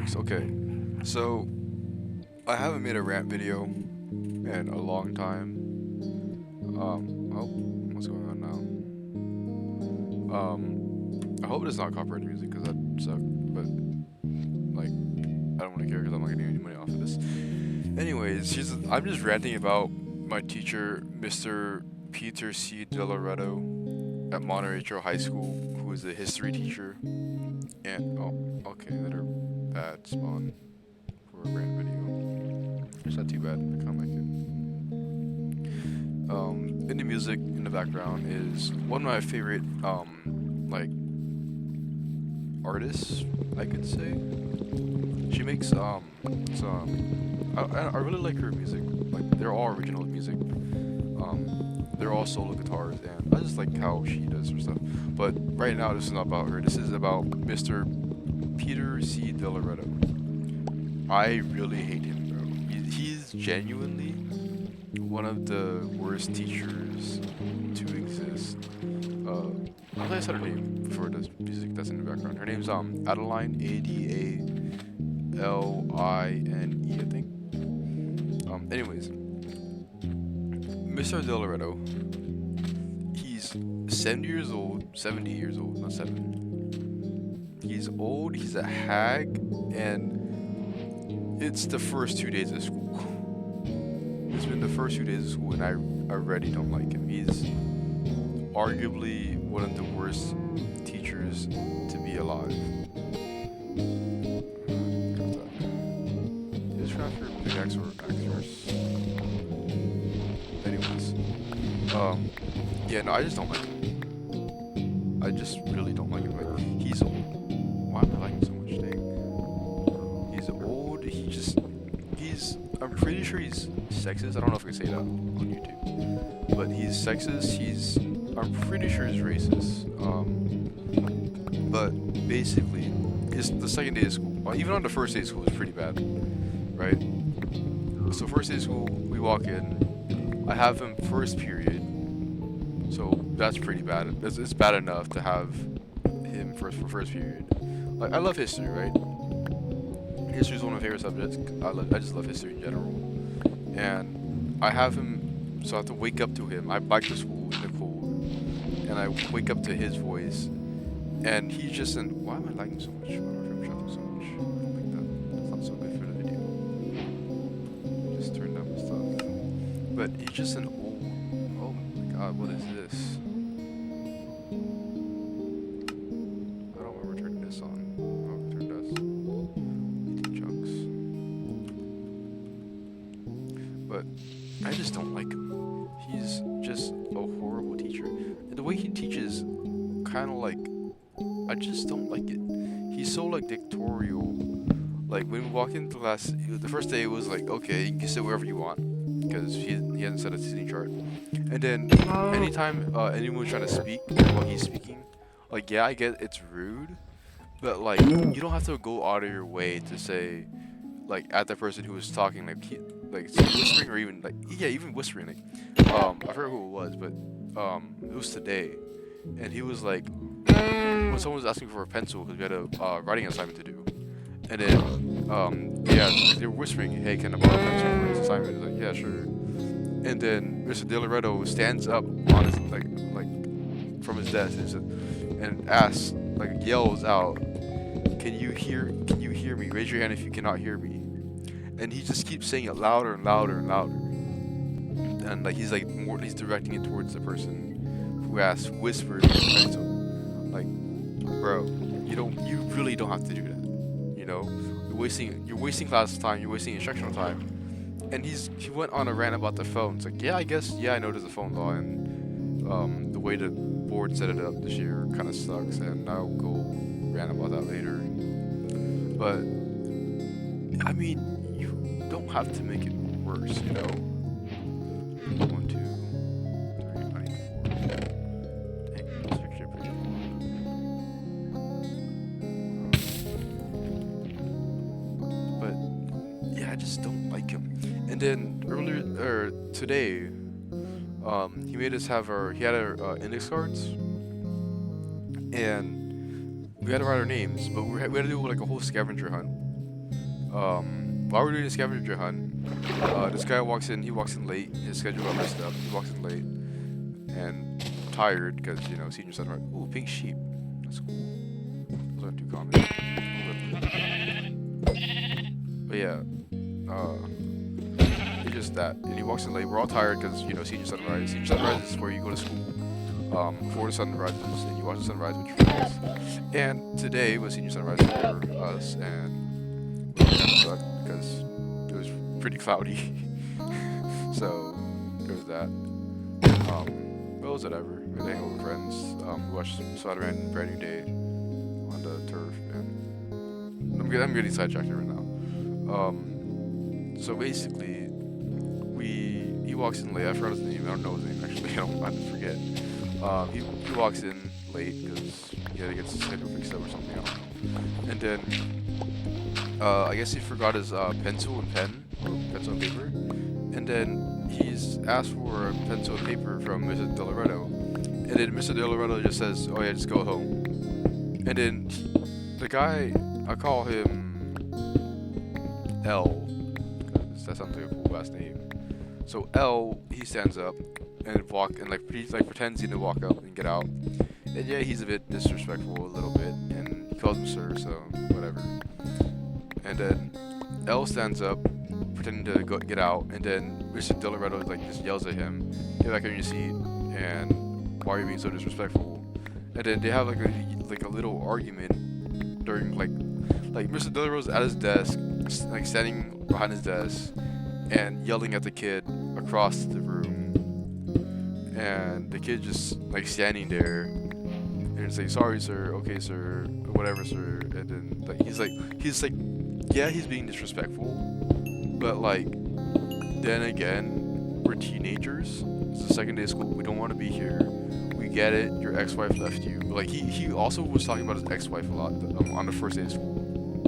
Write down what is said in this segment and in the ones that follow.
jokes. Okay, so I haven't made a rant video in a long time. Oh, what's going on now? I hope it's not copyrighted music because that suck. But like, I don't want to care because I'm not getting any money off of this. Anyways, I'm just ranting about my teacher, Mr. Peter C. Delaretto at Monterey Trail High School, who is a history teacher. And oh, okay, another bad spawn for a rant video. It's not too bad. I kind of like it. In the music in the background is one of my favorite like artists, I could say. She makes some. I really like her music. Like they're all original music. They're all solo guitars, and I just like how she does her stuff. But right now, this is not about her. This is about Mr. Peter C. Delaretto. I really hate him, bro. He's genuinely one of the worst teachers to exist. How do I say her name before the music that's in the background? Her name's Adeline, Adeline, I think. Anyways, Mr. Delaretto, he's 70 years old, 70 years old, not 7. He's old, he's a hag, and it's the first 2 days of school. It's been the first 2 days of school, and I already don't like him. He's arguably one of the worst teachers to be alive. Is Crafter pickaxe or axe yours? Anyways, yeah, no, I just don't like him. I just really don't like him. Like, he's old. Why am I liking so much? Dang. He's old. I'm pretty sure he's sexist. I don't know if I can say that on YouTube, but he's sexist. I'm pretty sure he's racist. But basically, it's the second day of school. Well, even on the first day of school, it's pretty bad, right? So first day of school, we walk in. I have him first period, so that's pretty bad. It's bad enough to have him for first period. Like, I love history, right? History is one of my favorite subjects. I just love history in general. And I have him, so I have to wake up to him. I bike to school in the cold, and I wake up to his voice, and he's just in. Why am I liking so much? Why am I shouting so much? Like that. That's not so good for the video. Just turn down the stuff. But he's just an old. Oh my god, what is this? I don't remember turning this on. Oh, turn this. Eating chunks. But I just don't like him. He's just a horrible teacher. And the way he teaches, kind of like, I just don't like it. He's so like dictatorial. Like when we walk into class, the first day it was like, okay, you can sit wherever you want, because he hasn't set a seating chart. And then anytime anyone's trying to speak while he's speaking, like yeah, I get it's rude, but like you don't have to go out of your way to say, like at the person who was talking, like whispering or even like yeah, even whispering. Like I forgot who it was, but it was today, and he was like when someone was asking for a pencil because we had a writing assignment to do, and then yeah, they were whispering, hey, can I borrow a pencil for this assignment? He's like, yeah, sure. And then Mr. Delaretto stands up on his like from his desk and asks, like yells out, can you hear me? Raise your hand if you cannot hear me. And he just keeps saying it louder and louder and louder. And like he's directing it towards the person who asked, whisper in the pencil. Like, bro, you really don't have to do that. You know, you're wasting class time, you're wasting instructional time. And he went on a rant about the phone. It's like, yeah, I guess, yeah, I know there's a phone law, and the way the board set it up this year kind of sucks, and I'll go rant about that later. But I mean, you don't have to make it worse, you know. 1, 2, 3, 94. Dang, this picture pretty. But yeah, I just don't like him. And then today, he made us have he had our index cards, and we had to write our names, but we had to do like a whole scavenger hunt. While we're doing a scavenger hunt, this guy walks in. He walks in late. His schedule got messed up. He walks in late and tired because senior sunrise. Ooh, pink sheep. That's cool. Those aren't too common. But yeah, uh, it's just that. And he walks in late. We're all tired because senior sunrise. Senior sunrise is where you go to school before the sun rises and you watch the sunrise with your friends. And today was senior sunrise for us, and we kind of sucked because it was pretty cloudy. So there was that. But it was whatever. We hang out with friends. We watched Spider-Man Brand New Day on the turf, and I'm getting sidetracked right now. So basically, he walks in late. I forgot his name. I don't know his name actually. I forget. He walks in late because he had to get his schedule fixed up or something else. And then I guess he forgot his pencil and paper. And then he's asked for a pencil and paper from Mr. Delaretto. And then Mr. Delaretto just says, "Oh yeah, just go home." And then the guy, I call him L, because that sounds like a cool last name. So L, he stands up and pretends to walk up and get out. And yeah, he's a bit disrespectful a little bit, and he calls him sir, so whatever. And then L stands up, pretending to get out, and then Mr. Delaretto just yells at him, "Get back on your seat," and "Why are you being so disrespectful?" And then they have a little argument during Mr. Delaretto's at his desk, standing behind his desk, and yelling at the kid across the room, and the kid just standing there, and it's "Sorry, sir. Okay, sir. Whatever, sir." And then he's yeah, he's being disrespectful, but then again, we're teenagers. It's the second day of school. We don't want to be here. We get it. Your ex-wife left you. But he also was talking about his ex-wife a lot on the first day of school,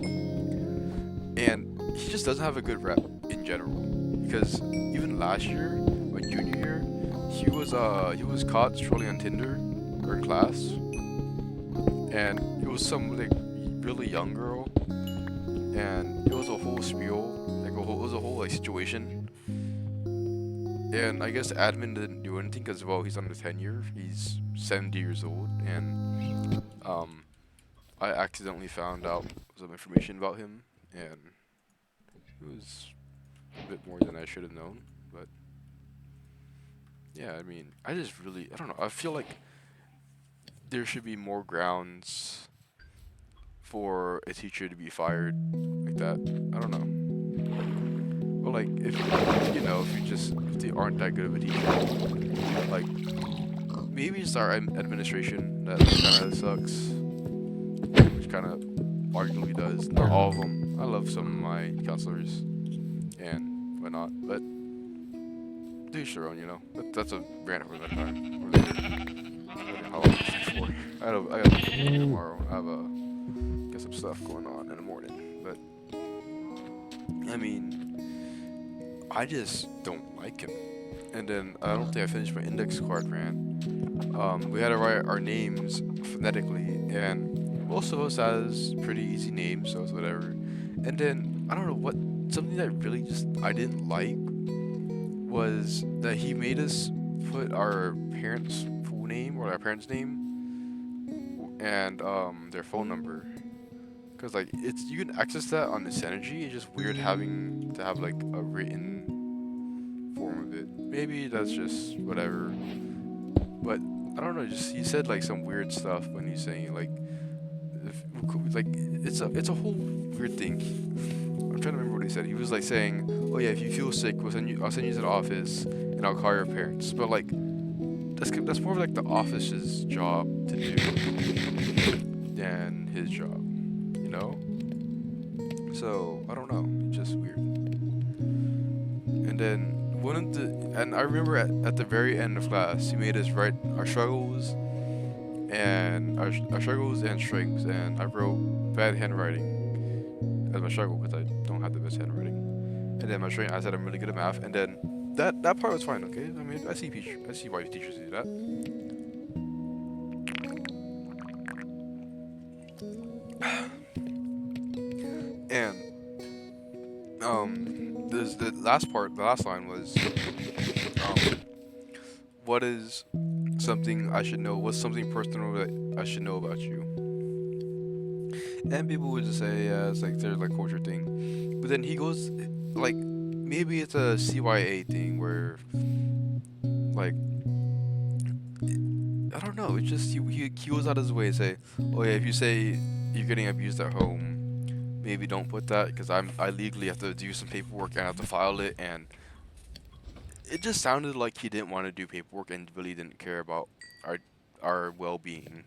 and he just doesn't have a good rep in general. Because even last year, my junior year, he was caught strolling on Tinder during class, and it was some really young girl, and it was a whole spiel, it was a whole situation. And I guess admin didn't do anything because he's under tenure. He's 70 years old, and I accidentally found out some information about him, and it was a bit more than I should have known. But yeah, I mean, I don't know. I feel like there should be more grounds for a teacher to be fired like that. I don't know. But if they aren't that good of a teacher, maybe it's our administration that kind of sucks, which kind of arguably does. Not all of them. I love some of my counselors and whatnot, but to each their own, That's a rant for another time. Or later. How long is this for? I gotta pick up tomorrow. I have get some stuff going on in the morning, but I mean, I just don't like him. And then I don't think I finished my index card rant. We had to write our names phonetically, and most of us has pretty easy names, so it's whatever. And then I don't know something that really I didn't like was that he made us put our parents' full name or our parents' name and their phone number. Cause you can access that on this energy. It's just weird having to have a written form of it. Maybe that's just whatever. But I don't know. He said some weird stuff when he's saying it's a whole weird thing. I'm trying to remember what he said. He was saying, "Oh yeah, if you feel sick, I'll send you to the office and I'll call your parents." But that's more of the office's job to do than his job. So I don't know, it's just weird. And then I remember at the very end of class, he made us write our struggles and our struggles and strengths, and I wrote bad handwriting as my struggle because I don't have the best handwriting. And then my strength, I said I'm really good at math, and then that part was fine. Okay, I mean I see why teachers do that. And This the last part, the last line was, what is something I should know? What's something personal that I should know about you? And people would just say, yeah, it's like there's like culture thing. But then he goes, like, maybe it's a CYA thing where, like, I don't know. It's just he goes out of his way to say, oh yeah, if you say you're getting abused at home, maybe don't put that because I legally have to do some paperwork and I have to file it, and it just sounded like he didn't want to do paperwork and really didn't care about our our well-being.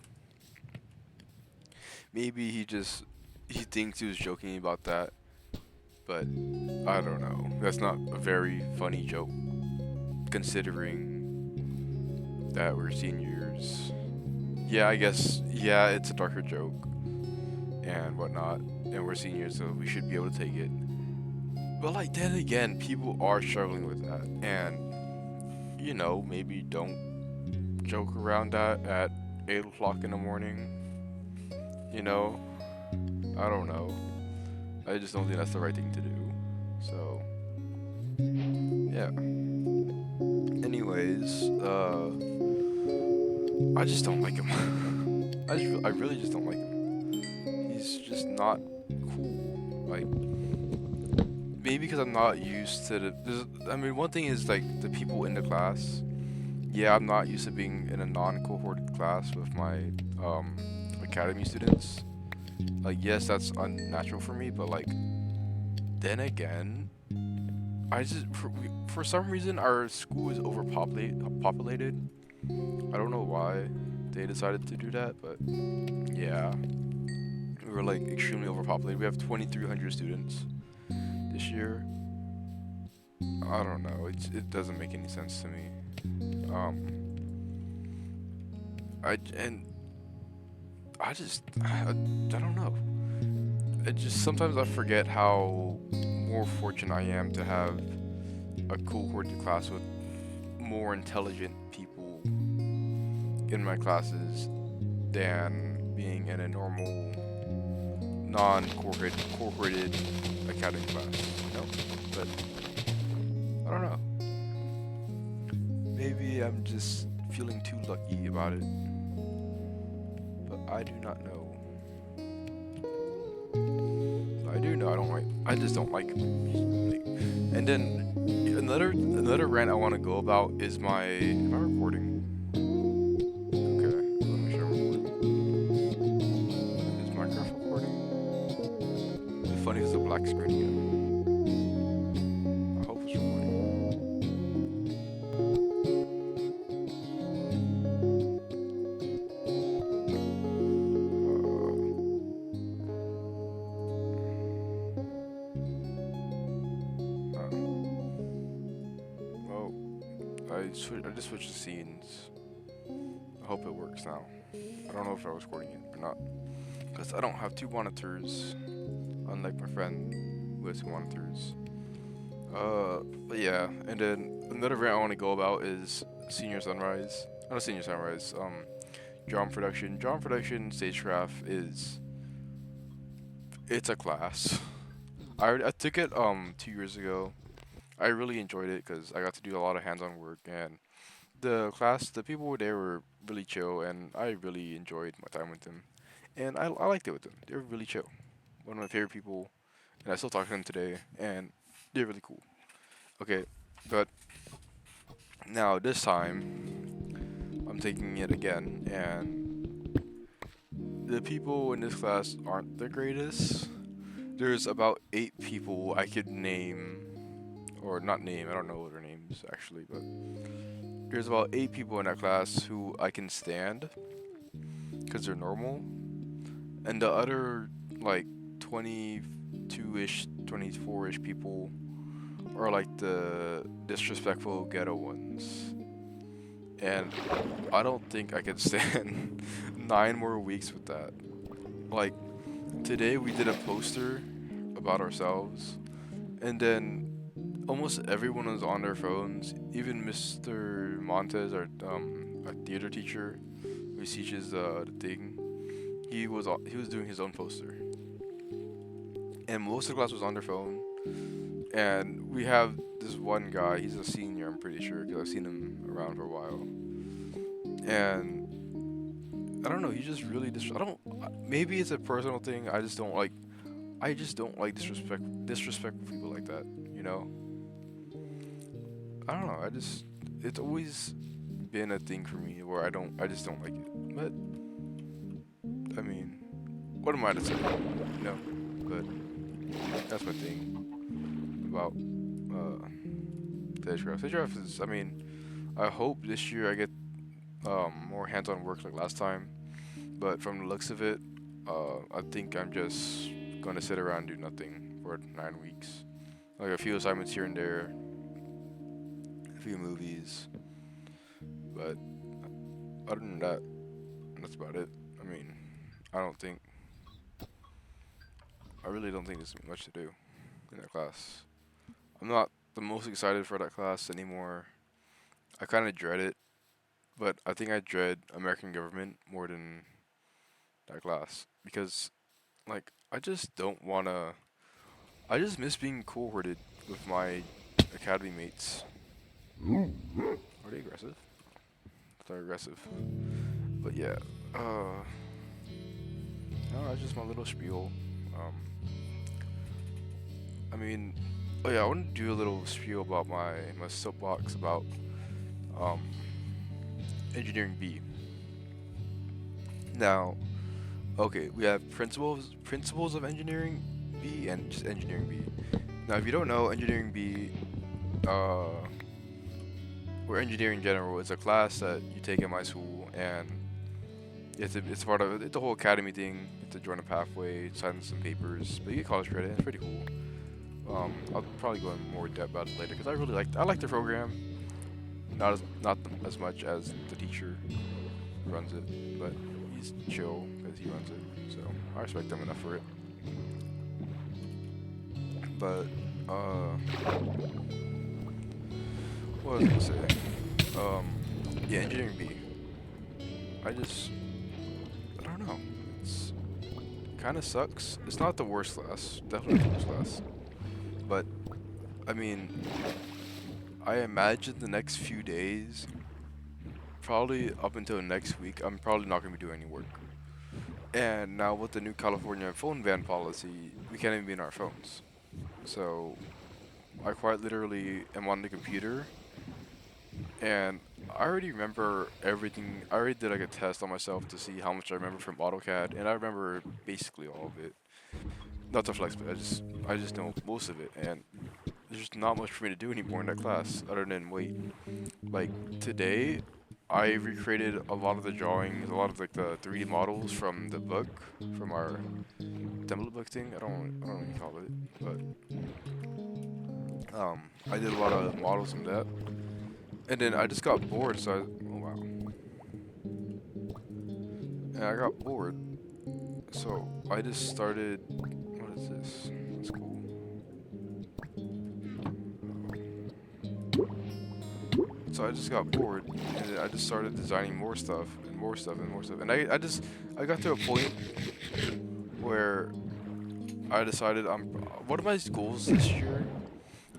Maybe he thinks he was joking about that, but I don't know. That's not a very funny joke considering that we're seniors. Yeah, I guess yeah, it's a darker joke and whatnot, and we're seniors, so we should be able to take it. But like then again, people are struggling with that, and maybe don't joke around that at 8 o'clock in the morning. You know, I don't know. I just don't think that's the right thing to do. So yeah. Anyways, I just don't like him. I really just don't like him. He's just not cool. Like maybe because I'm not used to I mean, one thing is like the people in the class. Yeah, I'm not used to being in a non-cohorted class with my um academy students. Like yes, that's unnatural for me, but like then again, I just for some reason our school is populated. I don't know why they decided to do that, but yeah, we were like extremely overpopulated. We have 2,300 students this year. I don't know. It doesn't make any sense to me. Um, and I just I don't know. It just sometimes I forget how more fortunate I am to have a cohorted class with more intelligent people in my classes than being in a normal non-cohorted academy class. You know, but I don't know. Maybe I'm just feeling too lucky about it, but I do not know. I do know I don't like. I just don't like. And then another rant I want to go about is my. Am I recording? Okay, let me make sure I'm recording. Is Minecraft recording? It'd be funny if it's a black screen again. I hope it's recording. Well, I just switched the scenes. I hope it works now. I don't know if I was recording it or not, because I don't have two monitors, unlike my friend who has two monitors. But yeah, and then another rant I want to go about is Senior Sunrise. Not Senior Sunrise. Drum production. Drum production stagecraft is it's a class. I took it 2 years ago. I really enjoyed it because I got to do a lot of hands-on work, and the people there were really chill, and I really enjoyed my time with them, and I liked it with them. They were really chill. One of my favorite people, and I still talk to them today, and they're really cool. Okay, but now this time I'm taking it again, and the people in this class aren't the greatest. There's about 8 people I could name, or not name. I don't know their names actually, but there's about 8 people in that class who I can stand because they're normal, and the other like 22-ish, 24-ish people are like the disrespectful ghetto ones. And I don't think I could stand 9 more weeks with that. Like today we did a poster about ourselves, and then almost everyone was on their phones. Even Mr. Montez, our theater teacher, who teaches the thing, he was doing his own poster, and most of the class was on their phone. And we have this one guy. He's a senior, I'm pretty sure, because I've seen him around for a while. And I don't know. He just really I don't. Maybe it's a personal thing. I just don't like. I just don't like disrespectful people like that. You know. I don't know. I just. It's always been a thing for me where I don't. I just don't like it. But I mean, what am I to say? You know. But that's my thing about stage draft. Stage draft is. I mean, I hope this year I get more hands-on work like last time. But from the looks of it, I think I'm just gonna sit around and do nothing for 9 weeks. Like a few assignments here and there, a few movies. But other than that, that's about it. I mean, I don't think, I really don't think there's much to do in that class. I'm not the most excited for that class anymore. I kind of dread it, but I think I dread American government more than that class because, like, I just don't wanna. I just miss being cohorted with my academy mates. Are they aggressive? They're aggressive. But yeah, no, that's just my little spiel. Um, I mean, oh yeah, I want to do a little spiel about my soapbox about um engineering B. Now, okay, we have principles of engineering B and just engineering B. Now, if you don't know, engineering B, uh, or engineering in general, is a class that you take in my school, and it's part of it's a whole academy thing. It's to join a pathway, sign some papers, but you get college credit. And it's pretty cool. I'll probably go in more depth about it later because I like the program. Not as much as the teacher who runs it, but he's chill because he runs it. So I respect him enough for it. But what was I gonna say? Yeah, engineering B. I don't know. It's kind of sucks. It's not the worst class. Definitely not the worst class. But I mean, I imagine the next few days, probably up until next week, I'm probably not gonna be doing any work. And now with the new California phone ban policy, we can't even be in our phones. So I quite literally am on the computer, and I already remember everything. I already did like a test on myself to see how much I remember from AutoCAD, and I remember basically all of it. Not to flex, but I just know most of it, and there's just not much for me to do anymore in that class other than wait. Like today, I recreated a lot of the drawings, a lot of like the 3D models from the book, from our template book thing. I don't know what you call it, but I did a lot of models from that, and then I just got bored. Oh wow, and I got bored, so I just started. What is this? That's cool. So I just got bored, and then I just started designing more stuff and more stuff and more stuff. And I got to a point where I decided one of my goals this year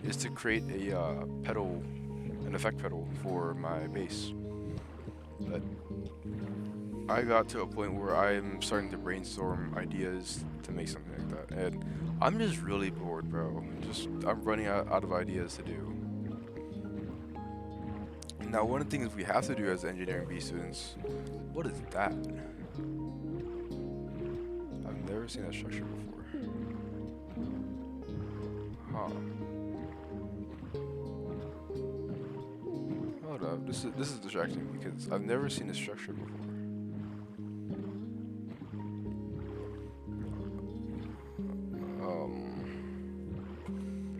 is to create a pedal, an effect pedal for my bass. But I got to a point where I'm starting to brainstorm ideas to make something like that, and I'm just really bored, bro. I'm running out of ideas to do. Now, one of the things we have to do as engineering B students, what is that? I've never seen that structure before. Huh. Hold up. This is distracting because I've never seen this structure before.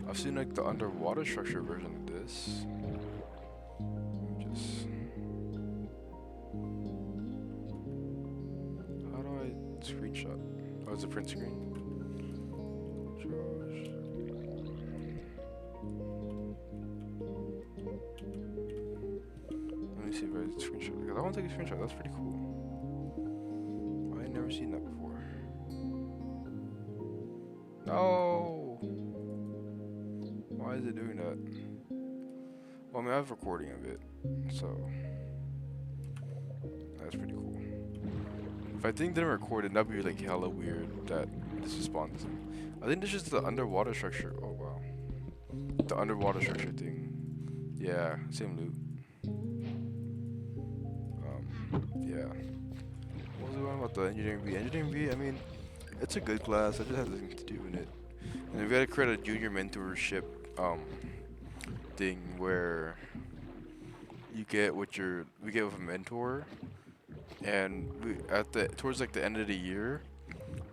I've seen like the underwater structure version of this. Just how do I screenshot? Oh, it's a print screen. Let me see if I screenshot because I want to take a screenshot. That's pretty cool. I ain't never seen that before. No. why is it doing that? Well, I mean, I have a recording of it, so that's pretty cool. If I think didn't record it, that'd be like hella weird that this responds. I think this is the underwater structure. Oh wow, the underwater structure thing. Yeah, same loot. Yeah. What was the one about the engineering B? Engineering B, I mean, it's a good class. I just have nothing to do in it. And we gotta create a junior mentorship thing where you get what we get with a mentor, and we at the towards like the end of the year,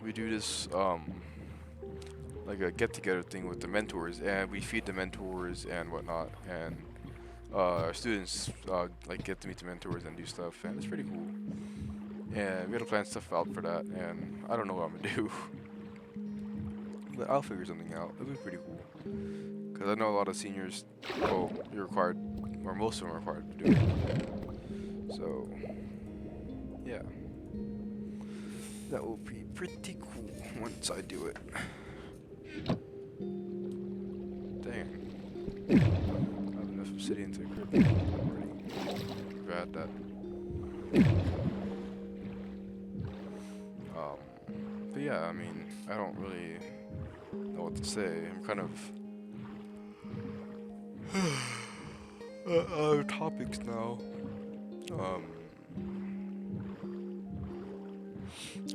we do this like a get together thing with the mentors, and we feed the mentors and whatnot, and our students like get to meet the mentors and do stuff, and it's pretty cool. And we gotta plan stuff out for that, and I don't know what I'm gonna do, but I'll figure something out. It'll be pretty cool. Cause I know a lot of seniors, well, you're required, or most of them are required to do it. So, yeah, that will be pretty cool once I do it. Dang, I have enough obsidian to equip already. I've had that. But yeah, I mean, I don't really know what to say. I'm kind of out of topics now. I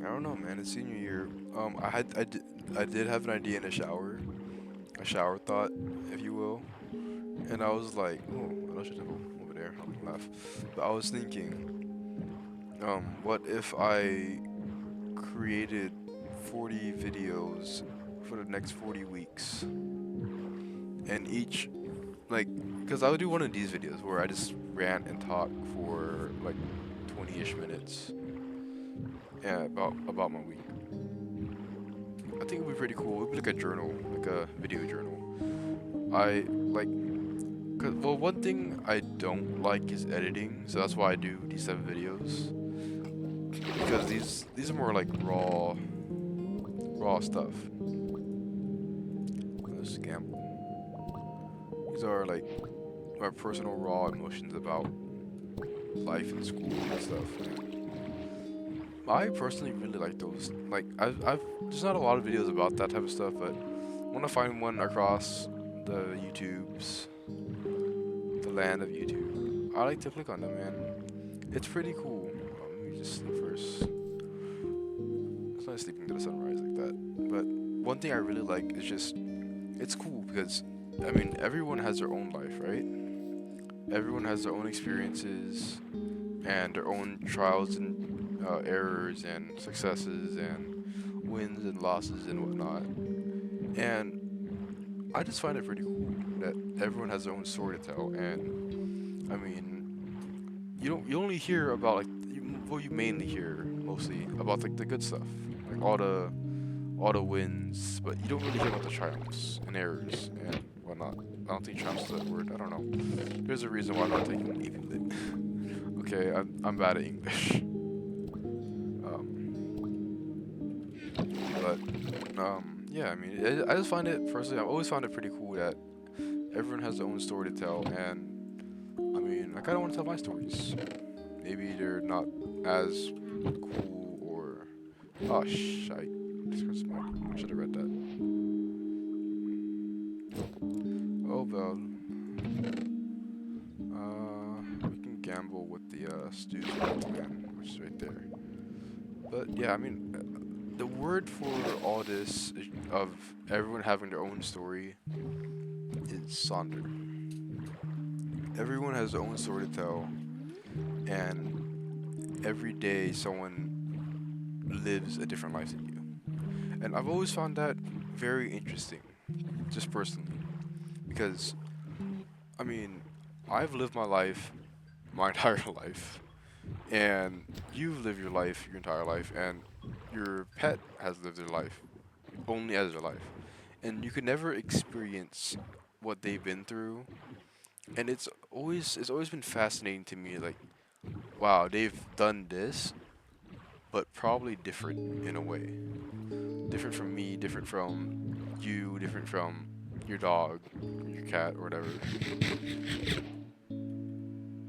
don't know, man. It's senior year. I did have an idea in the shower, a shower thought, if you will, and I was like, oh, I should have over there. I can laugh. But I was thinking, what if I created 40 videos for the next 40 weeks, and each, like, because I would do one of these videos where I just rant and talk for like 20-ish minutes, yeah, about my week. I think it would be pretty cool. It would be like a journal, like a video journal. I like, cause well, one thing I don't like is editing, so that's why I do these type of videos. Because these are more like raw stuff. Let's gamble. These are like my personal raw emotions about life in school and stuff. I personally really like those. Like I've there's not a lot of videos about that type of stuff, but when I find one across the YouTubes, the land of YouTube, I like to click on them, man. It's pretty cool. Let me just sleep first. It's not sleeping to the sunrise like that. But one thing I really like is just it's cool because I mean everyone has their own life, right? Everyone has their own experiences and their own trials and errors and successes and wins and losses and whatnot. And I just find it pretty cool that everyone has their own story to tell. And I mean, you only hear about like you mainly hear mostly about like the good stuff, like all the wins, but you don't really hear about the triumphs and errors and whatnot. I don't think triumphs is that word. I don't know. There's a reason why I'm not taking Navy Lit. Okay, I'm bad at English. Yeah, I mean, I just find it personally. I've always found it pretty cool that everyone has their own story to tell, and I mean, I kind of want to tell my stories. Maybe they're not as cool or oh shite. I should have read that. Oh well. We can gamble with the student man, which is right there. But yeah, I mean, the word for all this of everyone having their own story is sonder. Everyone has their own story to tell, and every day someone lives a different life than you. And I've always found that very interesting, just personally, because I mean, I've lived my life, my entire life, and you've lived your life your entire life, and your pet has lived their life only as their life, and you can never experience what they've been through. And it's always been fascinating to me, like, wow, they've done this, but probably different in a way, different from me, different from you, different from your dog, your cat, or whatever.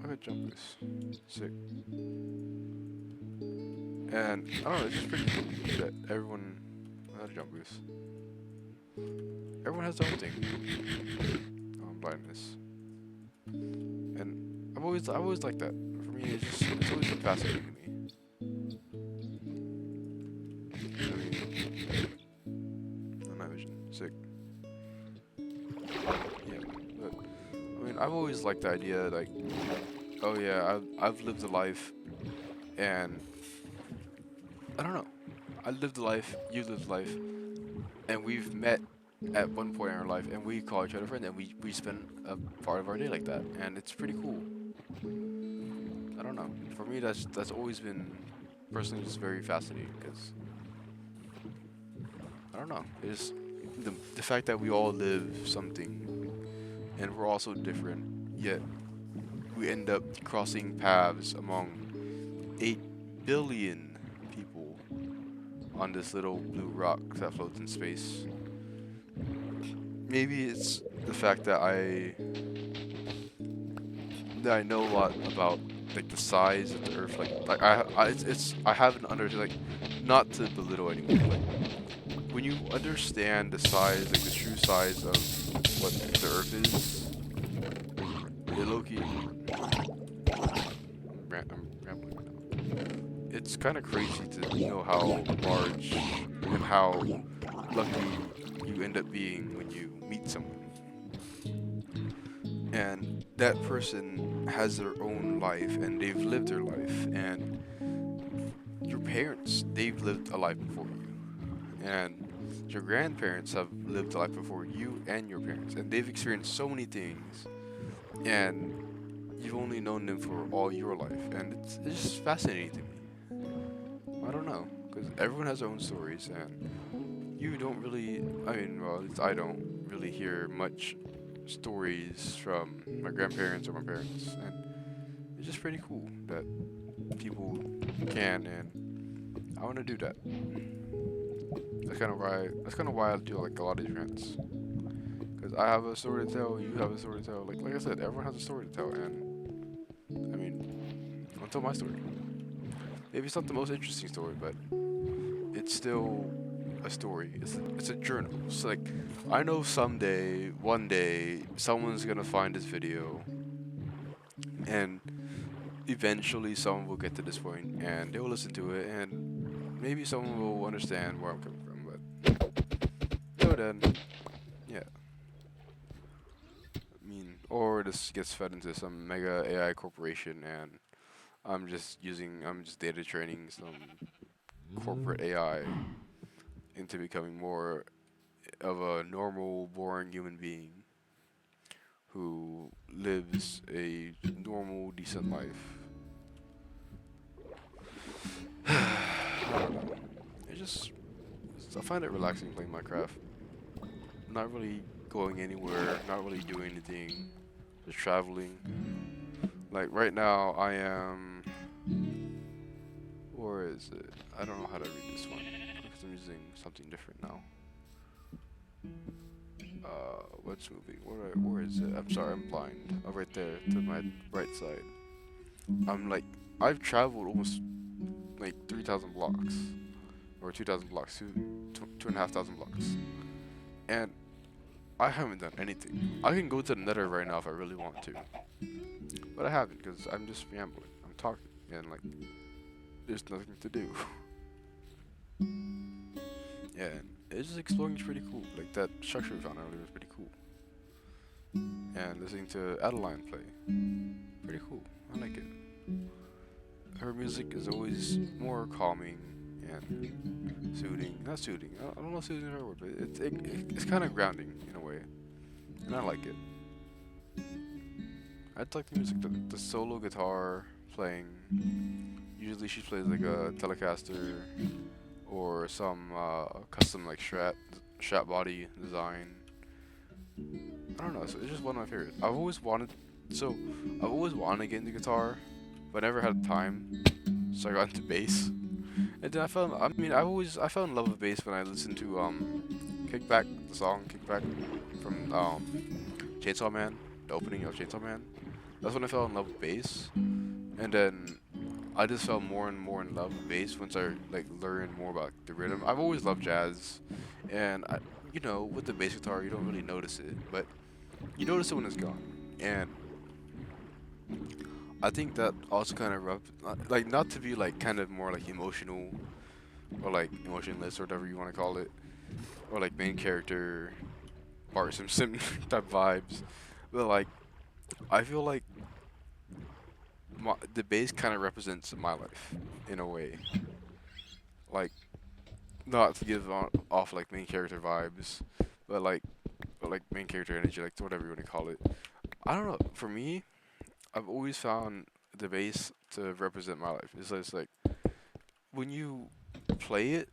I got jump boost. Sick. And I don't know, it's just pretty cool that everyone has a jump boost. Everyone has their own thing. Blindness. And I've always liked that. For me, it's always been fascinating to me. I mean, night vision, sick. Yeah, but I mean, I've always liked the idea, like, oh yeah, I've lived a life, and I don't know, I lived a life, you lived a life, and we've met at one point in our life, and we call each other friends, and we spend a part of our day like that, and it's pretty cool. I don't know. For me, that's always been personally just very fascinating because I don't know. It's the fact that we all live something, and we're all so different, yet we end up crossing paths among 8 billion people on this little blue rock that floats in space. Maybe it's the fact that I know a lot about like the size of the Earth. Like I haven't like not to belittle anyone. Like when you understand the size, like the true size of what the Earth is, it low-key. I'm rambling right now. It's kind of crazy to know how large and how lucky you end up being when you meet someone. And that person has their own life and they've lived their life, and your parents, they've lived a life before you, and your grandparents have lived a life before you and your parents, and they've experienced so many things, and you've only known them for all your life, and it's just fascinating to me. I don't know, because everyone has their own stories, and you don't really, I mean, well, at least I don't really hear much stories from my grandparents or my parents, and it's just pretty cool that people can, and I want to do that. That's kind of why I do like a lot of these rants, because I have a story to tell, you have a story to tell. Like I said, everyone has a story to tell, and I mean, I'll tell my story. Maybe it's not the most interesting story, but it's still a story. It's a journal. It's like I know someday, one day, someone's gonna find this video, and eventually someone will get to this point, and they will listen to it, and maybe someone will understand where I'm coming from. But till then, yeah. I mean, or this gets fed into some mega AI corporation, and I'm just data training some corporate AI into becoming more of a normal, boring human being who lives a normal, decent life. I don't know. It just, I find it relaxing playing Minecraft. Not really going anywhere, not really doing anything, just traveling. Like right now, I am. Where is it? I don't know how to read this one because I'm using something different now. What's moving? Where is it? I'm sorry, I'm blind. Oh, right there to my right side. I'm like, I've traveled almost like 3,000 blocks, or 2,000 blocks, 2,500 blocks, and I haven't done anything. I can go to the Nether right now if I really want to, but I haven't because I'm just rambling. I'm talking, and like, there's nothing to do. Yeah, and it's just exploring is pretty cool. Like that structure we found earlier was pretty cool. And listening to Adeline play, pretty cool. I like it. Her music is always more calming and soothing. Not soothing. I don't know if soothing is the right word, but it's kind of grounding in a way, and I like it. I like the music, the solo guitar playing. Usually she plays like a Telecaster or some custom like Strat body design. I don't know. So it's just one of my favorites. I've always wanted to get into guitar, but I never had time. So I got into bass, and then I fell in love with bass when I listened to Kickback, the song Kickback from Chainsaw Man, the opening of Chainsaw Man. That's when I fell in love with bass, and then I just fell more and more in love with bass once I like learned more about the rhythm. I've always loved jazz, and with the bass guitar you don't really notice it, but you notice it when it's gone. And I think that also kind of like not to be like kind of more like emotional or like emotionless or whatever you want to call it, or like main character Bart Simpson type vibes, but like I feel like the bass kind of represents my life in a way. Like, not to give off like main character vibes, but like main character energy, like whatever you want to call it. I don't know. For me, I've always found the bass to represent my life. It's just like when you play it,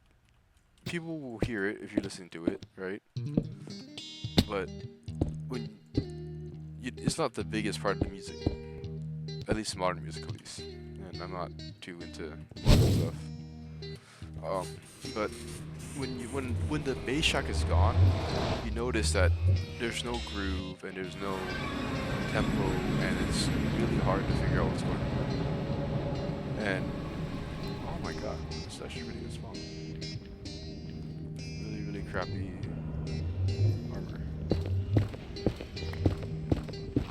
people will hear it if you listen to it, right? But when it's not the biggest part of the music, at least modern music, at least. And I'm not too into modern stuff. But when the bass track is gone, you notice that there's no groove and there's no tempo, and it's really hard to figure out what's going on. And oh my god, it's actually a really good song. Really, really crappy armor.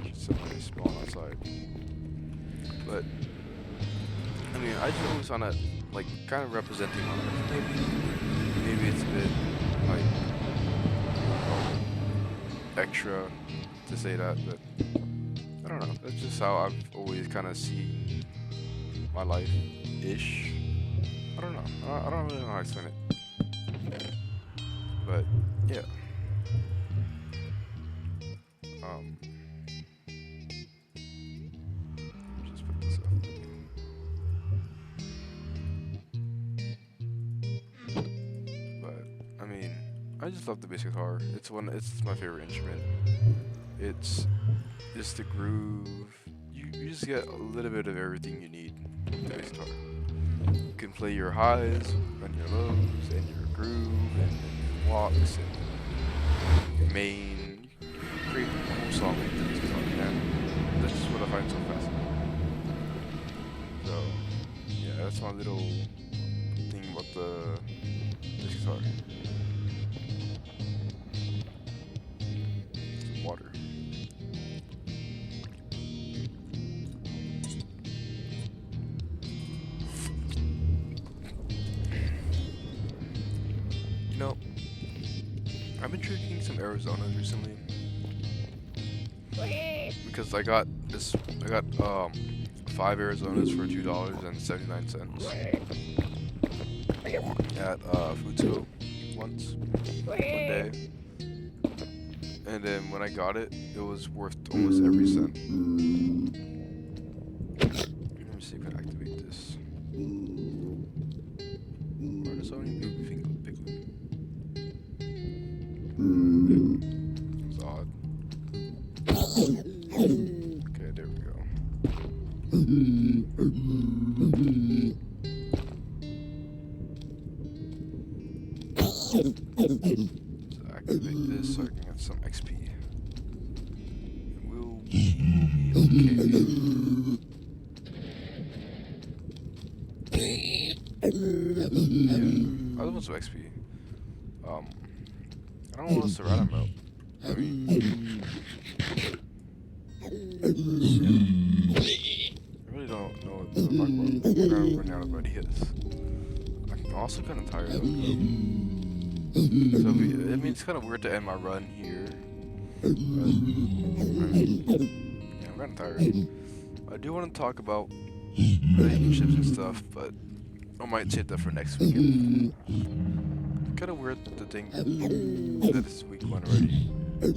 Should somebody spawn outside. But I mean, I just always found that like kind of representing my life. Maybe it's a bit like extra to say that, but I don't know. That's just how I've always kind of seen my life ish. I don't know. I don't really know how to explain it. But yeah. Just put this up. But I mean, I just love the bass guitar. It's my favorite instrument. It's just the groove. You just get a little bit of everything you need in the bass guitar. You can play your highs and your lows and your groove and your walks and your main. You can create a whole song with the bass guitar, and that's just what I find so fascinating. So yeah, that's my little thing about the bass guitar. Some water. You know, I've been drinking some Arizonas recently because I got 5 Arizonas for $2.79 at Foodco once one day, and then when I got it, it was worth almost every cent. Let me see if I can activate this. Why does so many big things look big? It's odd. Okay, there we go. So activate this so I can get some XP. And we'll be okay. Yeah, I want some XP. I don't want to surround him out. I mean, I really don't know what to talk about. I'm kind of running out of ideas. I'm also kind of tired though. So, I mean, it's kind of weird to end my run here. But, I mean, yeah, I'm kind of tired. I do want to talk about relationships and stuff, but I might save that for next weekend. Kind of weird to think that it's week 1 already of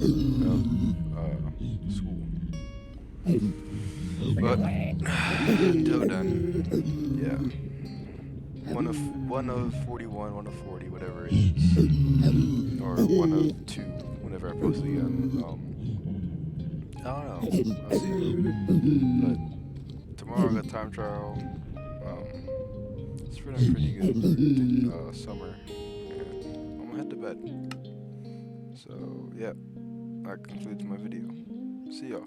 school. But until then, yeah, one of 41, 1 of 40, whatever it is, or 1 of 2, whenever I post again. I don't know. I'll see. But tomorrow I got time trial. It's been a pretty good summer. And I'm gonna head to bed. So yeah, that concludes my video. See y'all.